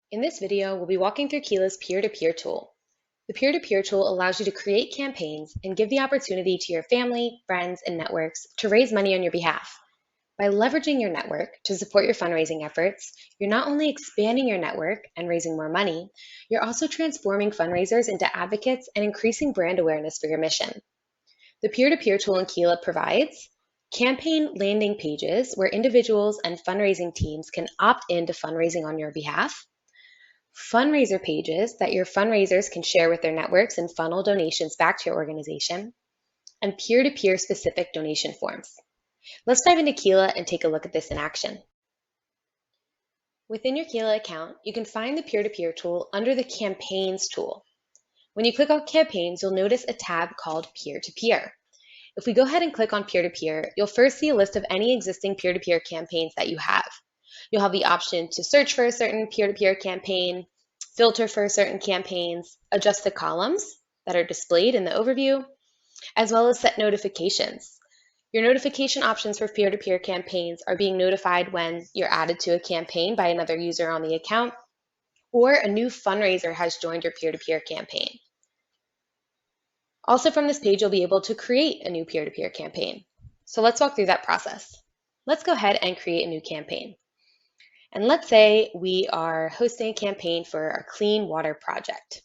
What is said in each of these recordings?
In this video, we'll be walking through Keela's peer-to-peer tool. The peer-to-peer tool allows you to create campaigns and give the opportunity to your family, friends, and networks to raise money on your behalf. By leveraging your network to support your fundraising efforts, you're not only expanding your network and raising more money, you're also transforming fundraisers into advocates and increasing brand awareness for your mission. The peer-to-peer tool in Keela provides campaign landing pages where individuals and fundraising teams can opt into fundraising on your behalf, fundraiser pages that your fundraisers can share with their networks and funnel donations back to your organization, and peer-to-peer specific donation forms. Let's dive into Keela and take a look at this in action. Within your Keela account, you can find the peer-to-peer tool under the Campaigns tool. When you click on Campaigns, you'll notice a tab called Peer-to-Peer. If we go ahead and click on Peer-to-Peer, you'll first see a list of any existing peer-to-peer campaigns that you have. You'll have the option to search for a certain peer-to-peer campaign, filter for certain campaigns, adjust the columns that are displayed in the overview, as well as set notifications. Your notification options for peer-to-peer campaigns are being notified when you're added to a campaign by another user on the account, or a new fundraiser has joined your peer-to-peer campaign. Also from this page, you'll be able to create a new peer-to-peer campaign. So let's walk through that process. Let's go ahead and create a new campaign. And let's say we are hosting a campaign for our clean water project.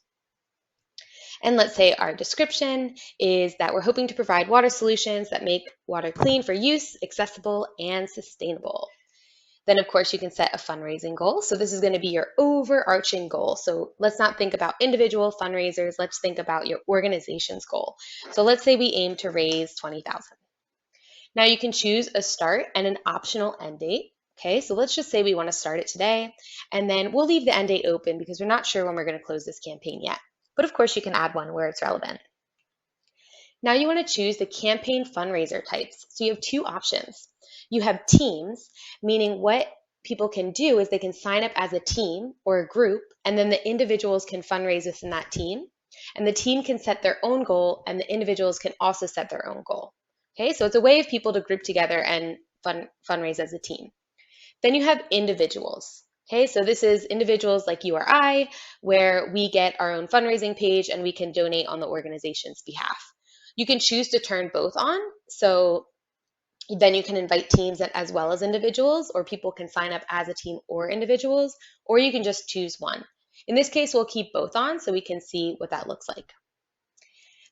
And let's say our description is that we're hoping to provide water solutions that make water clean for use, accessible, and sustainable. Then, of course, you can set a fundraising goal. So this is going to be your overarching goal. So let's not think about individual fundraisers. Let's think about your organization's goal. So let's say we aim to raise $20,000. Now you can choose a start and an optional end date. Okay, so let's just say we want to start it today, and then we'll leave the end date open because we're not sure when we're going to close this campaign yet. But of course, you can add one where it's relevant. Now you want to choose the campaign fundraiser types. So you have two options. You have teams, meaning what people can do is they can sign up as a team or a group, and then the individuals can fundraise within that team. And the team can set their own goal, and the individuals can also set their own goal. Okay, so it's a way of people to group together and fundraise as a team. Then you have individuals. Okay, so this is individuals like you or I, where we get our own fundraising page and we can donate on the organization's behalf. You can choose to turn both on, so then you can invite teams as well as individuals, or people can sign up as a team or individuals, or you can just choose one. In this case, we'll keep both on so we can see what that looks like.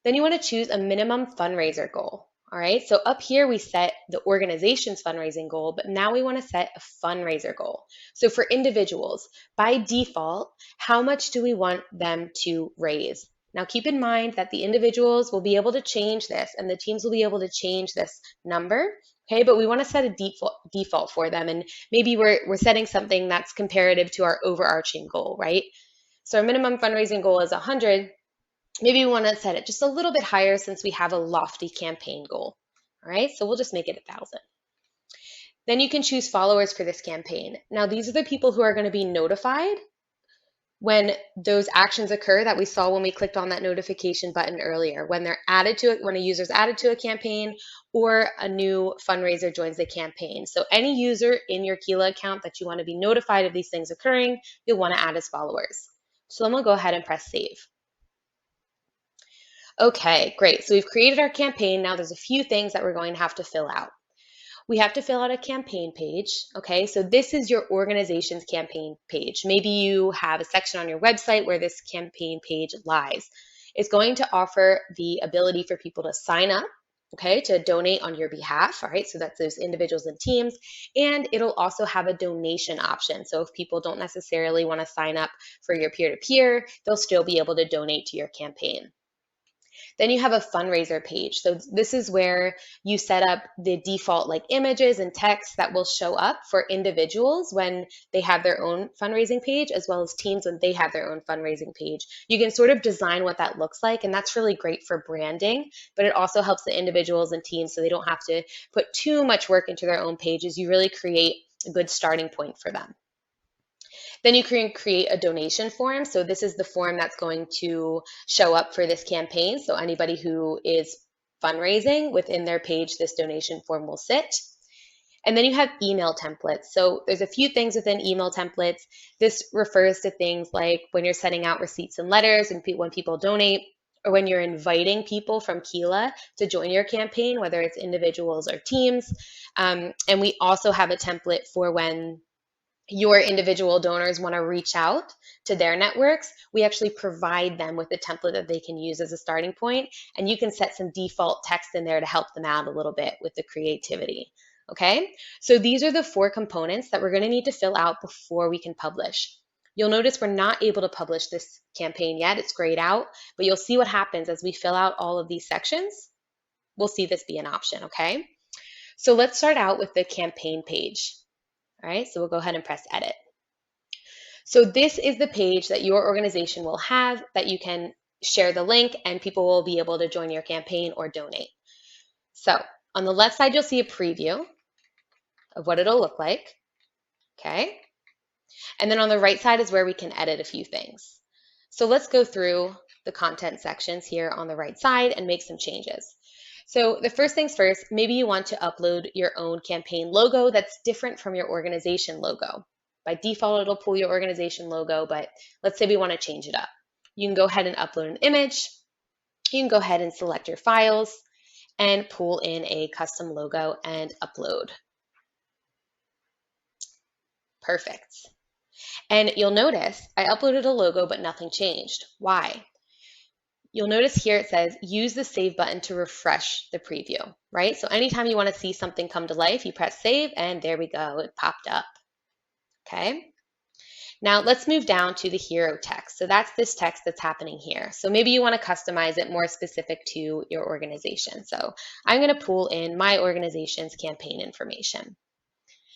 Then you want to choose a minimum fundraiser goal. All right, so up here we set the organization's fundraising goal, but now we want to set a fundraiser goal. So for individuals, by default, how much do we want them to raise? Now keep in mind that the individuals will be able to change this and the teams will be able to change this number, okay? But we want to set a default for them, and maybe we're setting something that's comparative to our overarching goal, right? So our minimum fundraising goal is 100. Maybe we want to set it just a little bit higher since we have a lofty campaign goal. All right, so we'll just make it 1,000. Then you can choose followers for this campaign. Now, these are the people who are going to be notified when those actions occur that we saw when we clicked on that notification button earlier, when they're added to it, when a user's added to a campaign or a new fundraiser joins the campaign. So any user in your Keela account that you want to be notified of these things occurring, you'll want to add as followers. So then we'll go ahead and press save. Okay, great. So we've created our campaign. Now there's a few things that we're going to have to fill out. We have to fill out a campaign page. Okay, so this is your organization's campaign page. Maybe you have a section on your website where this campaign page lies. It's going to offer the ability for people to sign up, okay, to donate on your behalf. All right, so that's those individuals and teams. And it'll also have a donation option. So if people don't necessarily want to sign up for your peer-to-peer, they'll still be able to donate to your campaign. Then you have a fundraiser page. So this is where you set up the default like images and text that will show up for individuals when they have their own fundraising page, as well as teams when they have their own fundraising page. You can sort of design what that looks like, and that's really great for branding, but it also helps the individuals and teams so they don't have to put too much work into their own pages. You really create a good starting point for them. Then you can create a donation form. So this is the form that's going to show up for this campaign. So anybody who is fundraising within their page, this donation form will sit. And then you have email templates. So there's a few things within email templates. This refers to things like when you're sending out receipts and letters and when people donate, or when you're inviting people from Keela to join your campaign, whether it's individuals or teams. And we also have a template for when your individual donors want to reach out to their networks. We actually provide them with a template that they can use as a starting point, and you can set some default text in there to help them out a little bit with the creativity. Okay, so these are the 4 components that we're going to need to fill out before we can publish. You'll notice we're not able to publish this campaign yet. It's grayed out, but you'll see what happens as we fill out all of these sections. We'll see this be an option, okay? So let's start out with the campaign page. All right, so we'll go ahead and press edit. So this is the page that your organization will have that you can share the link and people will be able to join your campaign or donate. So on the left side, you'll see a preview of what it'll look like. Okay. And then on the right side is where we can edit a few things. So let's go through the content sections here on the right side and make some changes. So the first things first, maybe you want to upload your own campaign logo that's different from your organization logo. By default, it'll pull your organization logo, but let's say we want to change it up. You can go ahead and upload an image. You can go ahead and select your files and pull in a custom logo and upload. Perfect. And you'll notice I uploaded a logo, but nothing changed. Why? You'll notice here it says use the save button to refresh the preview, right? So anytime you want to see something come to life, you press save and there we go, it popped up. Okay. Now let's move down to the hero text. So that's this text that's happening here. So maybe you want to customize it more specific to your organization. So I'm going to pull in my organization's campaign information.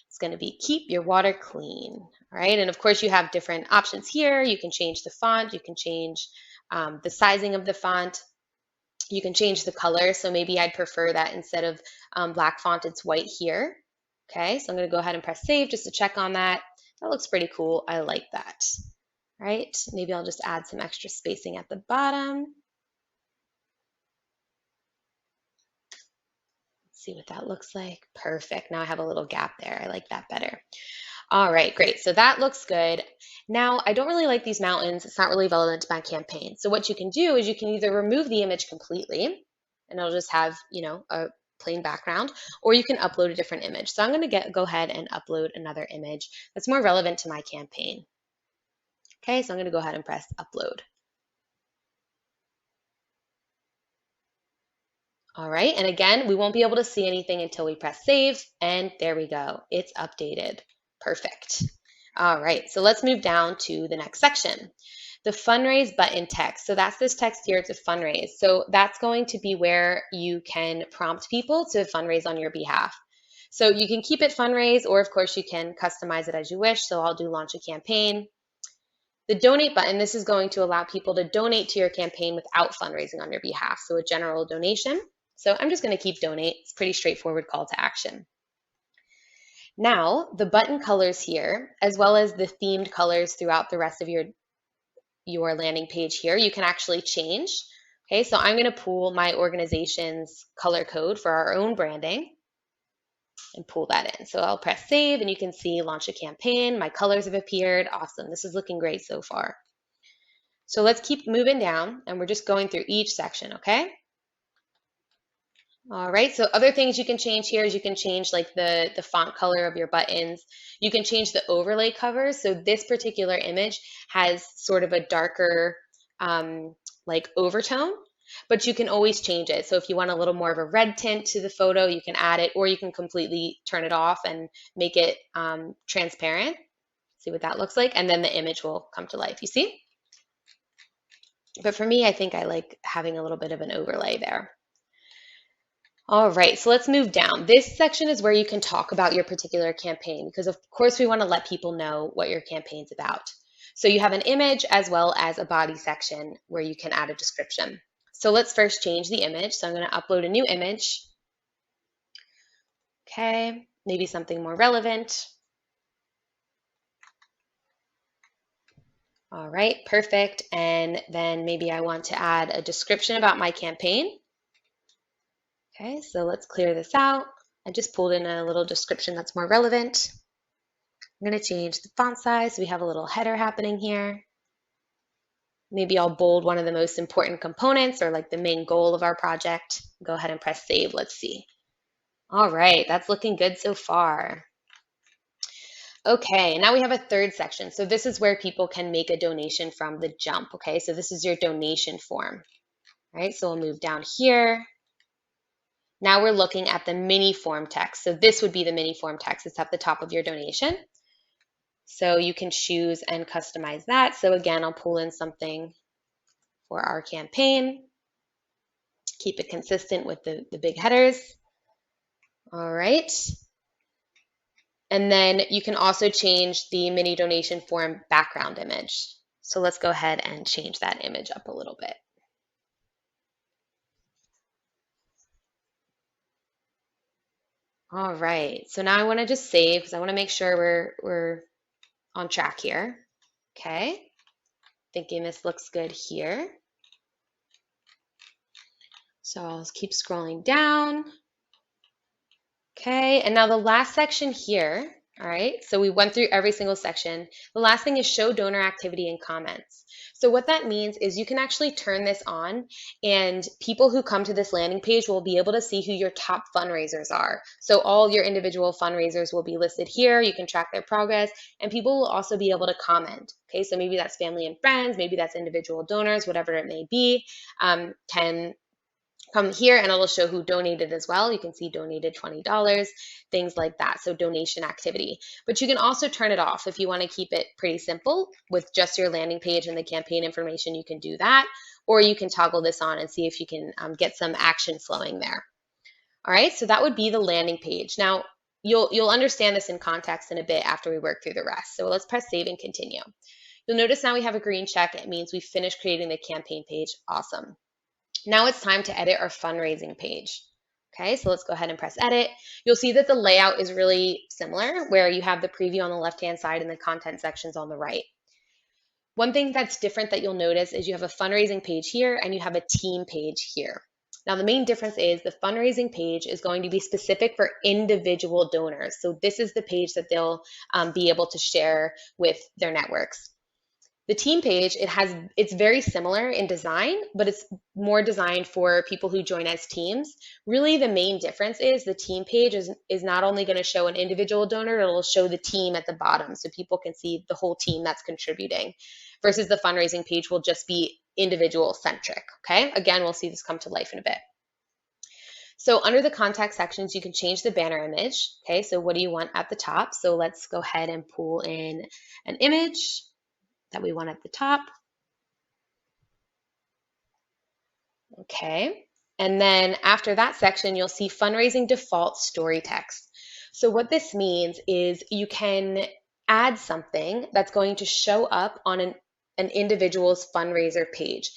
It's going to be keep your water clean. All right. And of course you have different options here. You can change the font. You can change the sizing of the font. You can change the color. So maybe I'd prefer that instead of black font, it's white here. Okay. So I'm going to go ahead and press save just to check on that. That looks pretty cool. I like that. All right. Maybe I'll just add some extra spacing at the bottom. See what that looks like. Perfect. Now I have a little gap there. I like that better. All right, great. So that looks good. Now, I don't really like these mountains. It's not really relevant to my campaign. So what you can do is you can either remove the image completely and it'll just have, a plain background, or you can upload a different image. So I'm going to go ahead and upload another image that's more relevant to my campaign. Okay, so I'm going to go ahead and press upload. All right, and again, we won't be able to see anything until we press save, and there we go. It's updated. Perfect. All right, so let's move down to the next section. The fundraise button text. So that's this text here to fundraise. So that's going to be where you can prompt people to fundraise on your behalf. So you can keep it fundraise, or of course you can customize it as you wish. So I'll do launch a campaign. The donate button, this is going to allow people to donate to your campaign without fundraising on your behalf. So a general donation. So I'm just going to keep donate. It's a pretty straightforward call to action. Now, the button colors here, as well as the themed colors throughout the rest of your landing page here, you can actually change. Okay, so I'm going to pull my organization's color code for our own branding and pull that in. So I'll press save and you can see launch a campaign. My colors have appeared. Awesome. This is looking great so far. So let's keep moving down and we're just going through each section, okay? All right, so other things you can change here is you can change like the font color of your buttons. You can change the overlay covers. So this particular image has sort of a darker like overtone, but you can always change it. So if you want a little more of a red tint to the photo, you can add it, or you can completely turn it off and make it transparent. See what that looks like, and then the image will come to life, you see? But for me, I think I like having a little bit of an overlay there. All right, so let's move down. This section is where you can talk about your particular campaign because of course we want to let people know what your campaign's about. So you have an image as well as a body section where you can add a description. So let's first change the image. So I'm going to upload a new image. Okay, maybe something more relevant. All right, perfect. And then maybe I want to add a description about my campaign. Okay, so let's clear this out. I just pulled in a little description that's more relevant. I'm going to change the font size so we have a little header happening here. Maybe I'll bold one of the most important components or like the main goal of our project. Go ahead and press save. Let's see. All right, that's looking good so far. Okay, now we have a third section. So this is where people can make a donation from the jump. Okay, so this is your donation form. All right, so we'll move down here. Now we're looking at the mini form text. So this would be the mini form text. It's at the top of your donation. So you can choose and customize that. So again, I'll pull in something for our campaign. Keep it consistent with the big headers. All right. And then you can also change the mini donation form background image. So let's go ahead and change that image up a little bit. All right, so now I want to just save because I want to make sure we're on track here. Okay, thinking this looks good here. So I'll keep scrolling down. Okay, and now the last section here, all right, so we went through every single section. The last thing is show donor activity and comments. So what that means is you can actually turn this on and people who come to this landing page will be able to see who your top fundraisers are. So all your individual fundraisers will be listed here. You can track their progress and people will also be able to comment. Okay, so maybe that's family and friends, maybe that's individual donors, whatever it may be, can come here and it'll show who donated as well. You can see donated $20, things like that. So donation activity. But you can also turn it off if you want to keep it pretty simple with just your landing page and the campaign information. You can do that, or you can toggle this on and see if you can get some action flowing there. All right, so that would be the landing page. Now, you'll understand this in context in a bit after we work through the rest. So let's press save and continue. You'll notice now we have a green check. It means we finished creating the campaign page. Awesome. Now it's time to edit our fundraising page. Okay, so let's go ahead and press edit. You'll see that the layout is really similar, where you have the preview on the left-hand side and the content sections on the right. One thing that's different that you'll notice is you have a fundraising page here and you have a team page here. Now, the main difference is the fundraising page is going to be specific for individual donors. So this is the page that they'll be able to share with their networks. The team page, it's very similar in design, but it's more designed for people who join as teams. Really, the main difference is the team page is not only going to show an individual donor, it'll show the team at the bottom so people can see the whole team that's contributing, versus the fundraising page will just be individual centric. Okay, again, we'll see this come to life in a bit. So under the contact sections, you can change the banner image. Okay, so what do you want at the top? So let's go ahead and pull in an image that we want at the top. Okay, and then after that section, you'll see fundraising default story text. So what this means is you can add something that's going to show up on an individual's fundraiser page.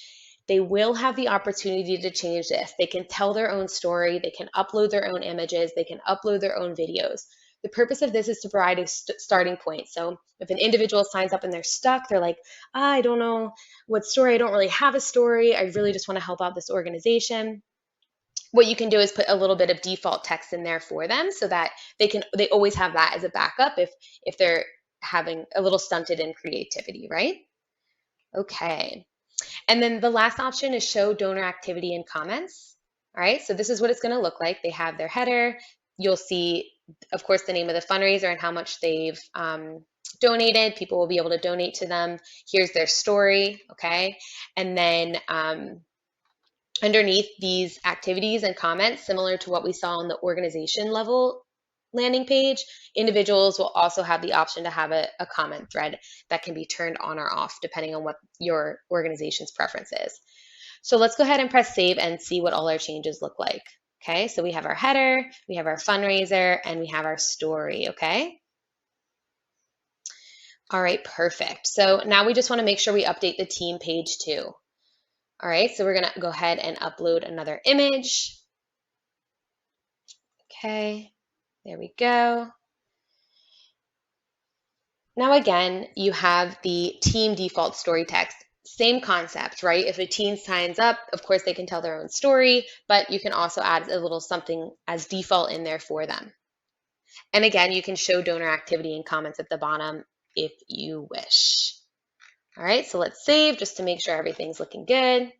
They will have the opportunity to change this. They can tell their own story, they can upload their own images, they can upload their own videos. The purpose of this is to provide a starting point. So if an individual signs up and they're stuck, they're like, I don't know what story, I don't really have a story, I really just want to help out this organization. What you can do is put a little bit of default text in there for them so that they always have that as a backup if they're having a little stunted in creativity, right? Okay. And then the last option is show donor activity and comments. All right, so this is what it's going to look like. They have their header. You'll see, of course, the name of the fundraiser and how much they've donated. People will be able to donate to them. Here's their story, okay? And then underneath these activities and comments, similar to what we saw on the organization level landing page, individuals will also have the option to have a comment thread that can be turned on or off depending on what your organization's preference is. So let's go ahead and press save and see what all our changes look like. Okay, so we have our header, we have our fundraiser, and we have our story, okay? All right, perfect. So now we just want to make sure we update the team page too. All right, so we're going to go ahead and upload another image. Okay, there we go. Now again, you have the team default story text. Same concept, right? If a teen signs up, of course they can tell their own story, but you can also add a little something as default in there for them. And again, you can show donor activity and comments at the bottom if you wish. All right, so let's save just to make sure everything's looking good.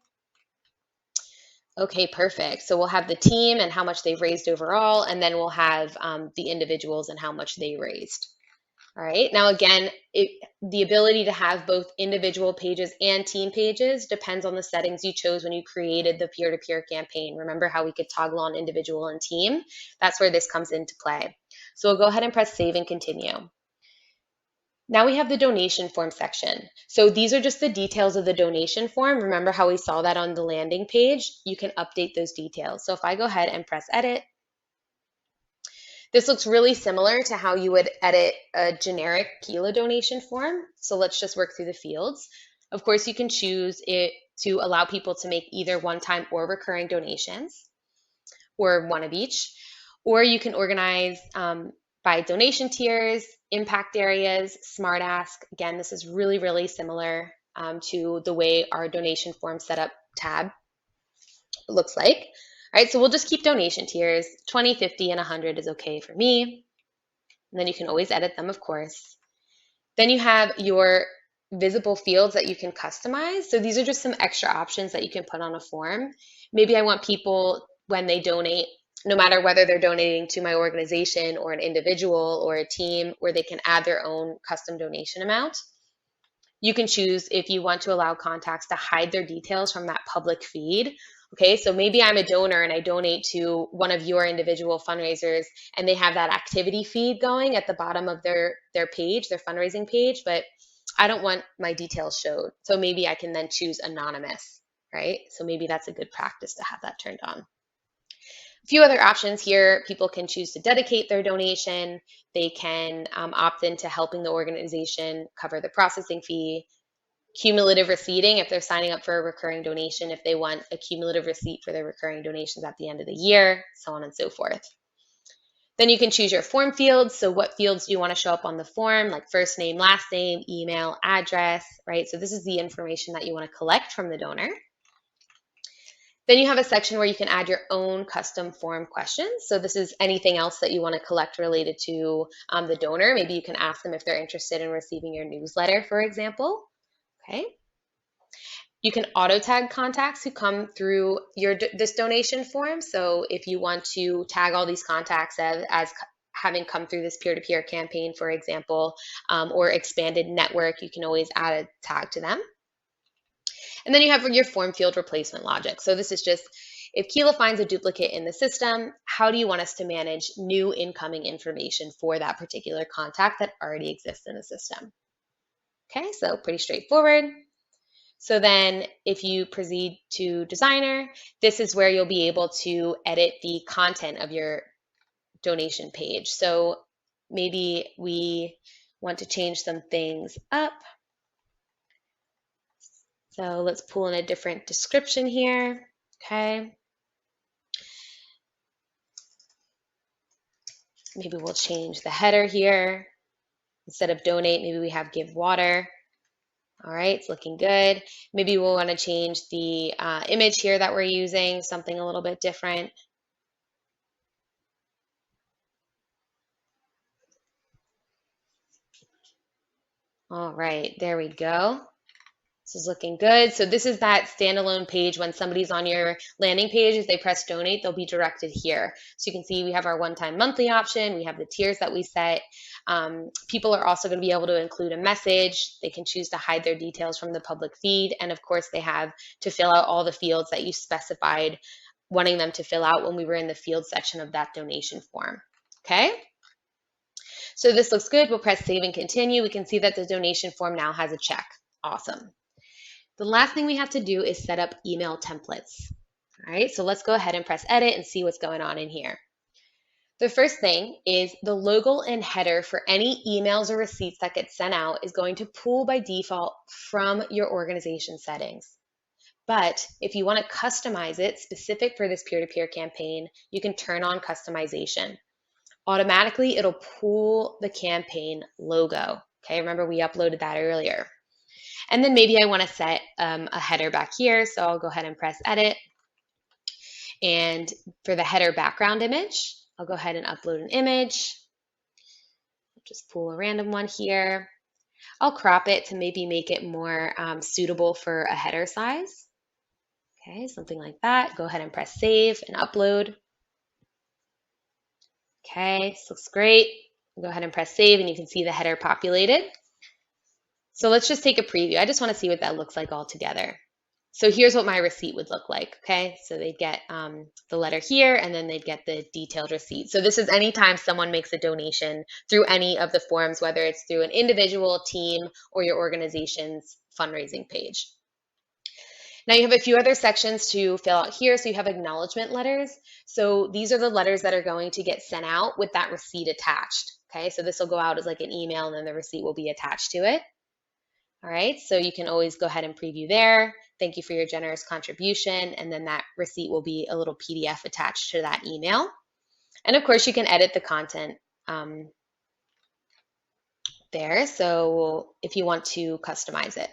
Okay, perfect. So we'll have the team and how much they've raised overall, and then we'll have the individuals and how much they raised. All right, now again, the ability to have both individual pages and team pages depends on the settings you chose when you created the peer-to-peer campaign. Remember how we could toggle on individual and team? That's where this comes into play. So we'll go ahead and press save and continue. Now we have the donation form section. So these are just the details of the donation form. Remember how we saw that on the landing page? You can update those details. So if I go ahead and press edit, this looks really similar to how you would edit a generic Keela donation form. So let's just work through the fields. Of course, you can choose it to allow people to make either one-time or recurring donations, or one of each. Or you can organize by donation tiers, impact areas, smart ask. Again, this is really, really similar to the way our donation form setup tab looks like. All right, so we'll just keep donation tiers. 20, 50, and 100 is okay for me. And then you can always edit them, of course. Then you have your visible fields that you can customize. So these are just some extra options that you can put on a form. Maybe I want people, when they donate, no matter whether they're donating to my organization or an individual or a team, where they can add their own custom donation amount. You can choose if you want to allow contacts to hide their details from that public feed. Okay, so maybe I'm a donor and I donate to one of your individual fundraisers and they have that activity feed going at the bottom of their page, their fundraising page, but I don't want my details showed. So maybe I can then choose anonymous, right? So maybe that's a good practice to have that turned on. A few other options here. People can choose to dedicate their donation. They can opt into helping the organization cover the processing fee. Cumulative receipting, if they're signing up for a recurring donation, if they want a cumulative receipt for their recurring donations at the end of the year, so on and so forth. Then you can choose your form fields. So what fields do you want to show up on the form, like first name, last name, email, address, right? So this is the information that you want to collect from the donor. Then you have a section where you can add your own custom form questions. So this is anything else that you want to collect related to the donor. Maybe you can ask them if they're interested in receiving your newsletter, for example. Okay. You can auto tag contacts who come through this donation form. So if you want to tag all these contacts as having come through this peer-to-peer campaign, for example, or expanded network, you can always add a tag to them. And then you have your form field replacement logic. So this is just, if Keela finds a duplicate in the system, how do you want us to manage new incoming information for that particular contact that already exists in the system? Okay, so pretty straightforward. So then if you proceed to designer, this is where you'll be able to edit the content of your donation page. So maybe we want to change some things up. So let's pull in a different description here. Okay. Maybe we'll change the header here. Instead of donate, maybe we have give water. All right, it's looking good. Maybe we'll want to change the image here that we're using, something a little bit different. All right, there we go. This is looking good. So this is that standalone page. When somebody's on your landing page, if they press donate, they'll be directed here. So you can see we have our one-time monthly option. We have the tiers that we set. People are also going to be able to include a message. They can choose to hide their details from the public feed. And of course, they have to fill out all the fields that you specified wanting them to fill out when we were in the field section of that donation form. Okay. So this looks good. We'll press save and continue. We can see that the donation form now has a check. Awesome. The last thing we have to do is set up email templates. All right, so let's go ahead and press edit and see what's going on in here. The first thing is the logo and header for any emails or receipts that get sent out is going to pull by default from your organization settings. But if you want to customize it specific for this peer-to-peer campaign, you can turn on customization. Automatically, it'll pull the campaign logo. Okay, remember we uploaded that earlier. And then maybe I want to set a header back here. So I'll go ahead and press edit. And for the header background image, I'll go ahead and upload an image. Just pull a random one here. I'll crop it to maybe make it more suitable for a header size. Okay, something like that. Go ahead and press save and upload. Okay, this looks great. Go ahead and press save and you can see the header populated. So let's just take a preview. I just want to see what that looks like all together. So here's what my receipt would look like, okay? So they'd get the letter here, and then they'd get the detailed receipt. So this is anytime someone makes a donation through any of the forms, whether it's through an individual, team, or your organization's fundraising page. Now you have a few other sections to fill out here. So you have acknowledgement letters. So these are the letters that are going to get sent out with that receipt attached, okay? So this will go out as like an email, and then the receipt will be attached to it. All right, so you can always go ahead and preview there. Thank you for your generous contribution. And then that receipt will be a little PDF attached to that email. And of course, you can edit the content there. So if you want to customize it.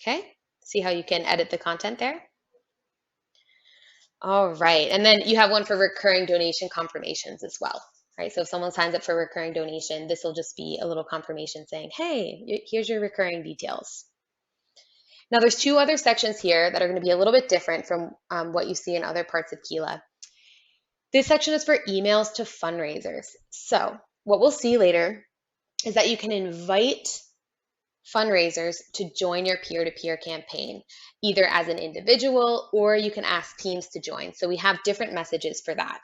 Okay, see how you can edit the content there? All right, and then you have one for recurring donation confirmations as well. Right, so if someone signs up for recurring donation, this will just be a little confirmation saying, hey, here's your recurring details. Now there's two other sections here that are going to be a little bit different from what you see in other parts of Keela. This section is for emails to fundraisers. So what we'll see later is that you can invite fundraisers to join your peer-to-peer campaign, either as an individual or you can ask teams to join. So we have different messages for that.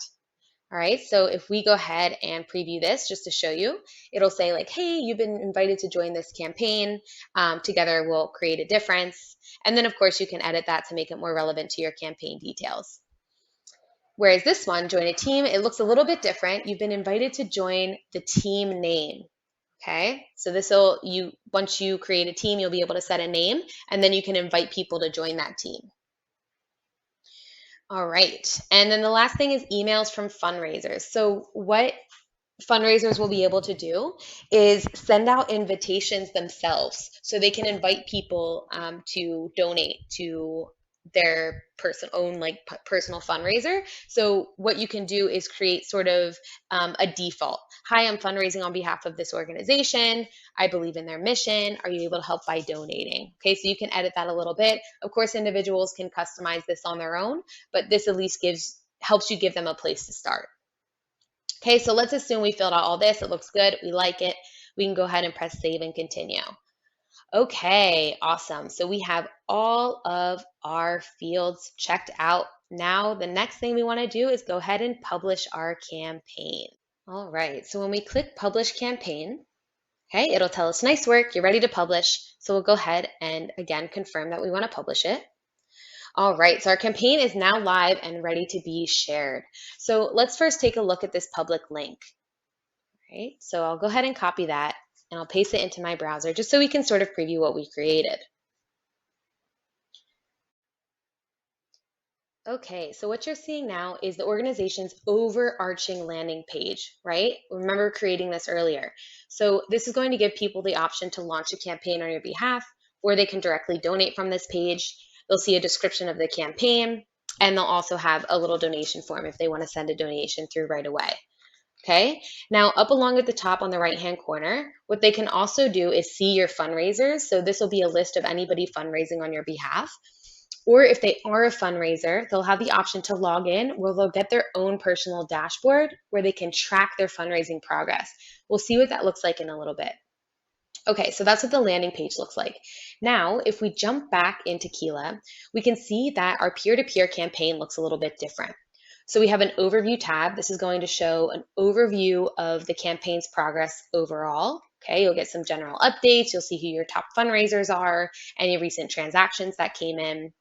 All right, so if we go ahead and preview this just to show you, it'll say like, hey, you've been invited to join this campaign. Together we'll create a difference. And then of course you can edit that to make it more relevant to your campaign details. Whereas this one, join a team, it looks a little bit different. You've been invited to join the team name. Okay, so once you create a team, you'll be able to set a name, and then you can invite people to join that team. All right, and then the last thing is emails from fundraisers. So what fundraisers will be able to do is send out invitations themselves, so they can invite people to donate to their personal fundraiser. So what you can do is create sort of a default. Hi, I'm fundraising on behalf of this organization. I believe in their mission. Are you able to help by donating? Okay, so you can edit that a little bit. Of course, individuals can customize this on their own, but this at least helps you give them a place to start. Okay, so let's assume we filled out all this. It looks good. We like it. We can go ahead and press save and continue. Okay, awesome. So we have all of our fields checked out. Now, the next thing we want to do is go ahead and publish our campaign. All right, so when we click Publish Campaign, okay, it'll tell us, nice work, you're ready to publish. So we'll go ahead and again confirm that we want to publish it. All right, so our campaign is now live and ready to be shared. So let's first take a look at this public link. All right, so I'll go ahead and copy that and I'll paste it into my browser just so we can sort of preview what we created. Okay, so what you're seeing now is the organization's overarching landing page, right? Remember creating this earlier. So this is going to give people the option to launch a campaign on your behalf, or they can directly donate from this page. They'll see a description of the campaign, and they'll also have a little donation form if they want to send a donation through right away. Okay, now up along at the top on the right-hand corner, what they can also do is see your fundraisers. So this will be a list of anybody fundraising on your behalf. Or if they are a fundraiser, they'll have the option to log in where they'll get their own personal dashboard where they can track their fundraising progress. We'll see what that looks like in a little bit. Okay, so that's what the landing page looks like. Now, if we jump back into Keela, we can see that our peer-to-peer campaign looks a little bit different. So we have an overview tab. This is going to show an overview of the campaign's progress overall. Okay, you'll get some general updates. You'll see who your top fundraisers are, any recent transactions that came in.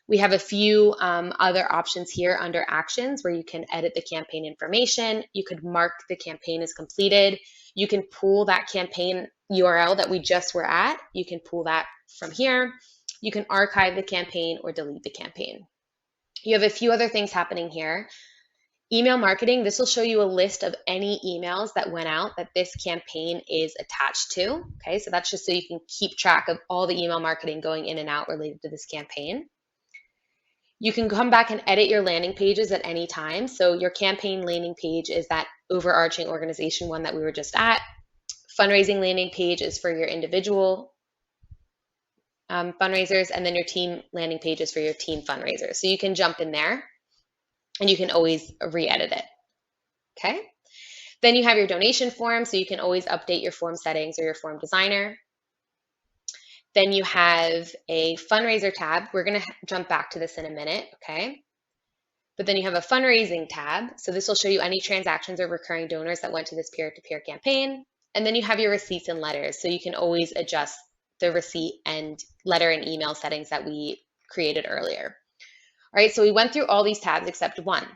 We have a few other options here under actions where you can edit the campaign information. You could mark the campaign as completed. You can pull that campaign URL that we just were at. You can pull that from here. You can archive the campaign or delete the campaign. You have a few other things happening here. Email marketing, this will show you a list of any emails that went out that this campaign is attached to. Okay, so that's just so you can keep track of all the email marketing going in and out related to this campaign. You can come back and edit your landing pages at any time. So your campaign landing page is that overarching organization one that we were just at. Fundraising landing page is for your individual fundraisers, and then your team landing page is for your team fundraisers. So you can jump in there and you can always re-edit it. Okay. Then you have your donation form, so you can always update your form settings or your form designer. Then you have a fundraiser tab. We're going to jump back to this in a minute, okay? But then you have a fundraising tab. So this will show you any transactions or recurring donors that went to this peer-to-peer campaign. And then you have your receipts and letters. So you can always adjust the receipt and letter and email settings that we created earlier. All right, so we went through all these tabs except one,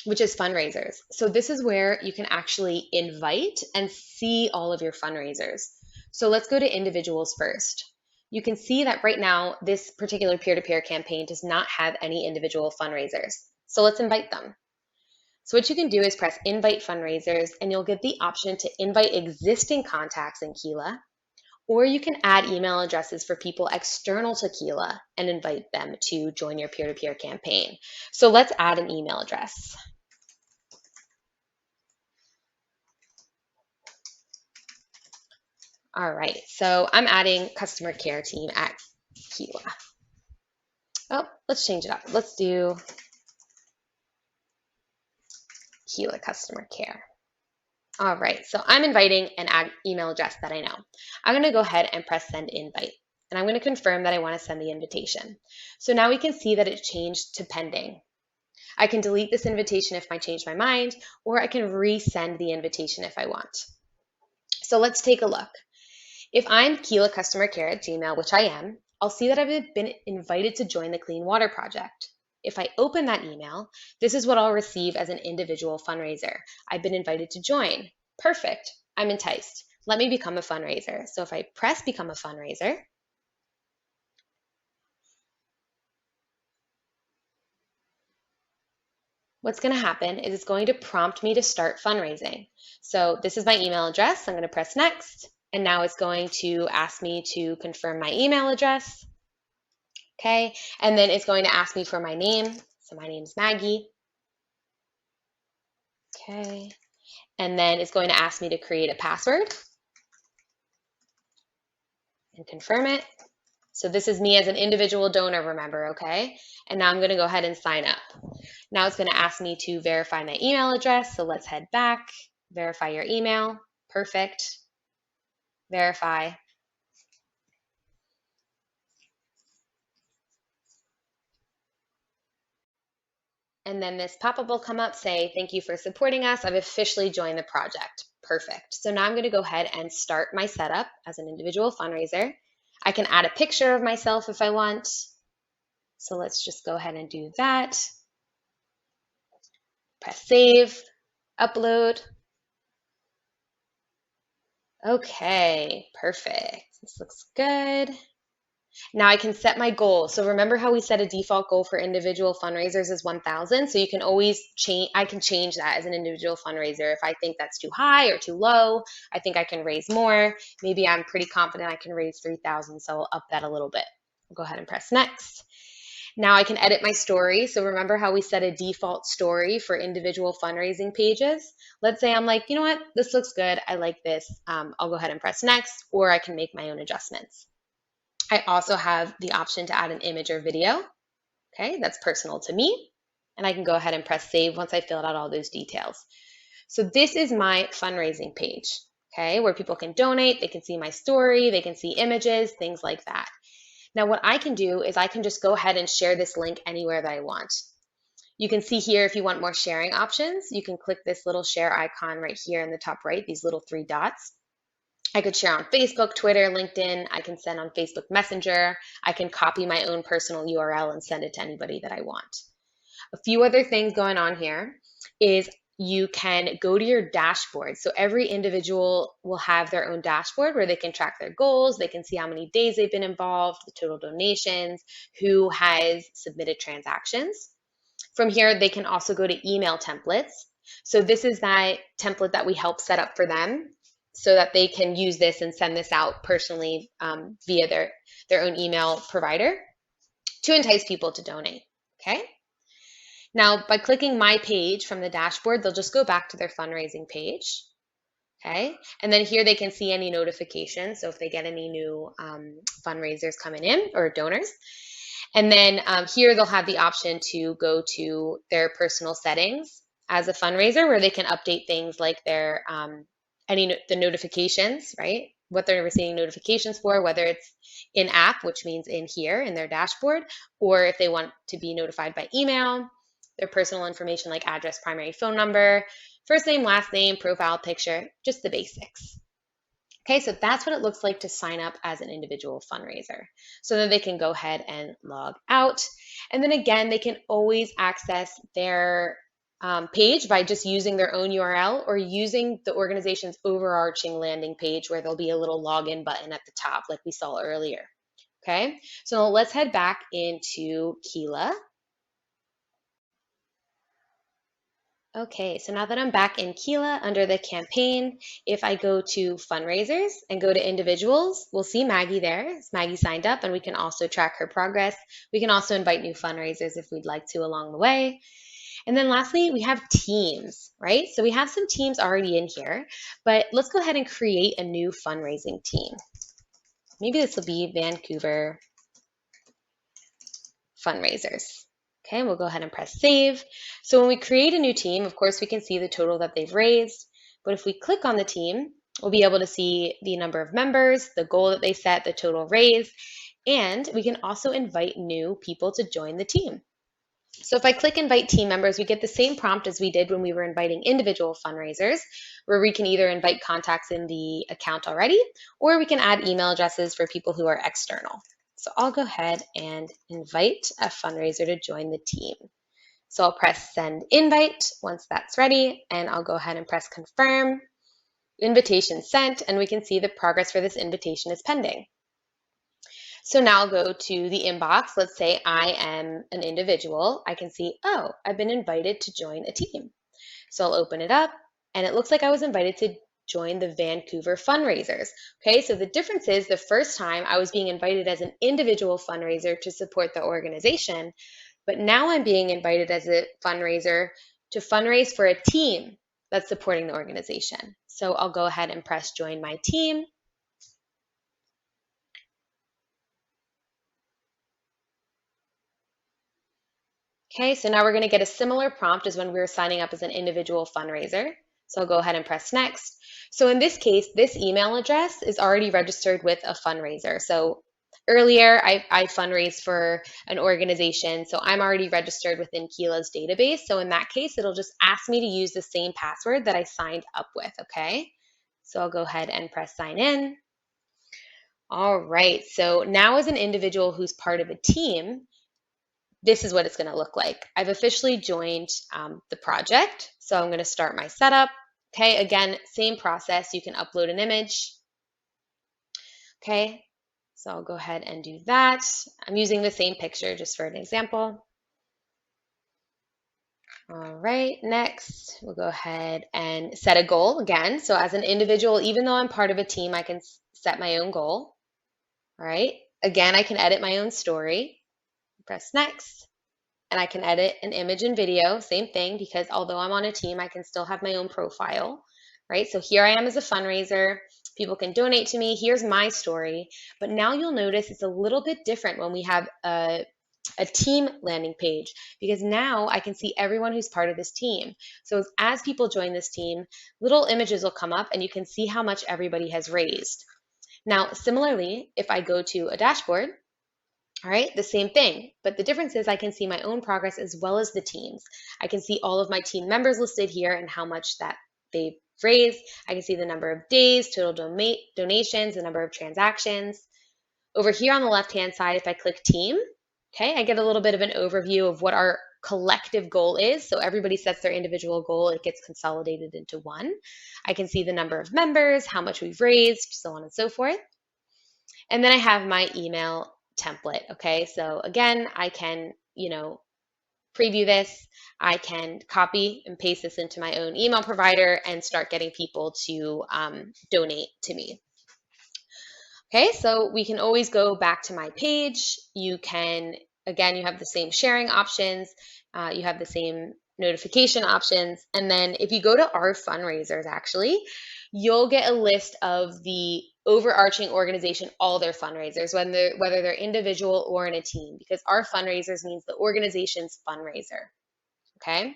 which is fundraisers. So this is where you can actually invite and see all of your fundraisers. So let's go to individuals first. You can see that right now, this particular peer-to-peer campaign does not have any individual fundraisers. So let's invite them. So what you can do is press invite fundraisers, and you'll get the option to invite existing contacts in Keela, or you can add email addresses for people external to Keela and invite them to join your peer-to-peer campaign. So let's add an email address. All right, so I'm adding customer care team at Keela. Oh, let's change it up. Let's do Keela customer care. All right, so I'm inviting an email address that I know. I'm going to go ahead and press send invite, and I'm going to confirm that I want to send the invitation. So now we can see that it changed to pending. I can delete this invitation if I change my mind, or I can resend the invitation if I want. So let's take a look. If I'm Keela Customer Care at Gmail, which I am, I'll see that I've been invited to join the Clean Water Project. If I open that email, this is what I'll receive as an individual fundraiser. I've been invited to join. Perfect. I'm enticed. Let me become a fundraiser. So if I press become a fundraiser, what's going to happen is it's going to prompt me to start fundraising. So this is my email address. I'm going to press next. And now it's going to ask me to confirm my email address. Okay, and then it's going to ask me for my name. So my name's Maggie. Okay, and then it's going to ask me to create a password and confirm it. So this is me as an individual donor, remember, okay? And now I'm going to go ahead and sign up. Now it's going to ask me to verify my email address. So let's head back, verify your email. Perfect. Verify. And then this pop-up will come up, say, thank you for supporting us. I've officially joined the project. Perfect. So now I'm going to go ahead and start my setup as an individual fundraiser. I can add a picture of myself if I want. So let's just go ahead and do that. Press save, upload. Okay, perfect. This looks good. Now I can set my goal. So remember how we set a default goal for individual fundraisers is 1,000. So you can always change, I can change that as an individual fundraiser. If I think that's too high or too low, I think I can raise more. Maybe I'm pretty confident I can raise 3,000. So I'll up that a little bit. I'll go ahead and press next. Now I can edit my story. So remember how we set a default story for individual fundraising pages? Let's say I'm like, you know what, this looks good. I like this. I'll go ahead and press next, or I can make my own adjustments. I also have the option to add an image or video. Okay, that's personal to me. And I can go ahead and press save once I filled out all those details. So this is my fundraising page, okay, where people can donate, they can see my story, they can see images, things like that. Now what I can do is I can just go ahead and share this link anywhere that I want. You can see here if you want more sharing options, you can click this little share icon right here in the top right, these little 3 dots. I could share on Facebook, Twitter, LinkedIn. I can send on Facebook Messenger. I can copy my own personal URL and send it to anybody that I want. A few other things going on here is you can go to your dashboard. So every individual will have their own dashboard where they can track their goals. They can see how many days they've been involved, the total donations, who has submitted transactions. From here, they can also go to email templates. So this is that template that we help set up for them so that they can use this and send this out personally via their own email provider to entice people to donate, okay? Now, by clicking My Page from the dashboard, they'll just go back to their fundraising page, okay? And then here they can see any notifications, so if they get any new fundraisers coming in or donors. And then here they'll have the option to go to their personal settings as a fundraiser where they can update things like their the notifications, right? What they're receiving notifications for, whether it's in app, which means in here in their dashboard, or if they want to be notified by email, their personal information like address, primary phone number, first name, last name, profile picture, just the basics. Okay, so that's what it looks like to sign up as an individual fundraiser. So then they can go ahead and log out. And then again, they can always access their page by just using their own URL or using the organization's overarching landing page where there'll be a little login button at the top like we saw earlier. Okay, so let's head back into Keela. Okay, so now that I'm back in Keela under the campaign, if I go to fundraisers and go to individuals, we'll see Maggie there. Maggie signed up and we can also track her progress. We can also invite new fundraisers if we'd like to along the way. And then lastly, we have teams, right? So we have some teams already in here, but let's go ahead and create a new fundraising team. Maybe this will be Vancouver Fundraisers. Okay, we'll go ahead and press save. So when we create a new team, of course, we can see the total that they've raised. But if we click on the team, we'll be able to see the number of members, the goal that they set, the total raised, and we can also invite new people to join the team. So if I click invite team members, we get the same prompt as we did when we were inviting individual fundraisers, where we can either invite contacts in the account already, or we can add email addresses for people who are external. So I'll go ahead and invite a fundraiser to join the team. So I'll press send invite once that's ready, and I'll go ahead and press confirm. Invitation sent, and we can see the progress for this invitation is pending. So now I'll go to the inbox. Let's say I am an individual. I can see, oh, I've been invited to join a team. So I'll open it up, and it looks like I was invited to join the Vancouver Fundraisers. Okay, so the difference is the first time I was being invited as an individual fundraiser to support the organization, but now I'm being invited as a fundraiser to fundraise for a team that's supporting the organization. So I'll go ahead and press join my team. Okay, so now we're going to get a similar prompt as when we were signing up as an individual fundraiser. So I'll go ahead and press next. So in this case, this email address is already registered with a fundraiser. So earlier, I fundraised for an organization, so I'm already registered within Keela's database. So in that case, it'll just ask me to use the same password that I signed up with, okay? So I'll go ahead and press sign in. All right, so now as an individual who's part of a team, this is what it's going to look like. I've officially joined the project, so I'm going to start my setup. Okay, again, same process. You can upload an image. Okay, so I'll go ahead and do that. I'm using the same picture just for an example. All right, next, we'll go ahead and set a goal again. So as an individual, even though I'm part of a team, I can set my own goal. All right, again, I can edit my own story. Press next. And I can edit an image and video, same thing, because although I'm on a team, I can still have my own profile, right? So here I am as a fundraiser. People can donate to me. Here's my story. But now you'll notice it's a little bit different when we have a team landing page, because now I can see everyone who's part of this team. So as people join this team, little images will come up and you can see how much everybody has raised. Now, similarly, if I go to a dashboard, all right, the same thing, but the difference is I can see my own progress as well as the teams. I can see all of my team members listed here and how much that they've raised. I can see the number of days, total donations, the number of transactions. Over here on the left-hand side, if I click team, okay, I get a little bit of an overview of what our collective goal is. So everybody sets their individual goal. It gets consolidated into one. I can see the number of members, how much we've raised, so on and so forth. And then I have my email template. Okay, so again, I can, preview this, I can copy and paste this into my own email provider and start getting people to donate to me. Okay, so we can always go back to my page. You can, again, you have the same sharing options. You have the same notification options. And then if you go to our fundraisers, actually, you'll get a list of the overarching organization, all their fundraisers, whether they're individual or in a team, because our fundraisers means the organization's fundraiser. Okay,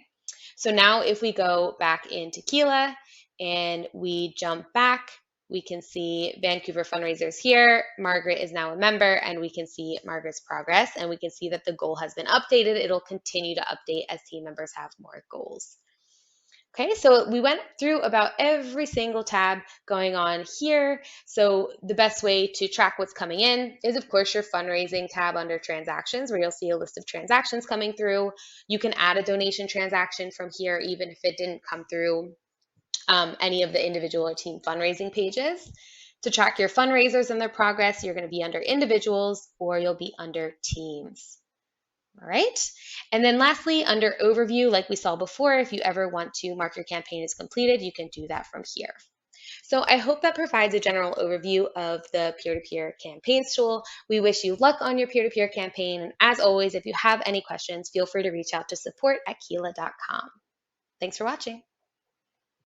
so now if we go back into Keela and we jump back, we can see Vancouver Fundraisers here. Margaret is now a member, and we can see Margaret's progress, and we can see that the goal has been updated. It'll continue to update as team members have more goals. Okay, so we went through about every single tab going on here. So the best way to track what's coming in is, of course, your fundraising tab under transactions, where you'll see a list of transactions coming through. You can add a donation transaction from here, even if it didn't come through any of the individual or team fundraising pages. To track your fundraisers and their progress, you're going to be under individuals or you'll be under teams. All right. And then lastly, under overview, like we saw before, if you ever want to mark your campaign as completed, you can do that from here. So I hope that provides a general overview of the peer-to-peer campaigns tool. We wish you luck on your peer-to-peer campaign. And as always, if you have any questions, feel free to reach out to support@keela.com. Thanks for watching.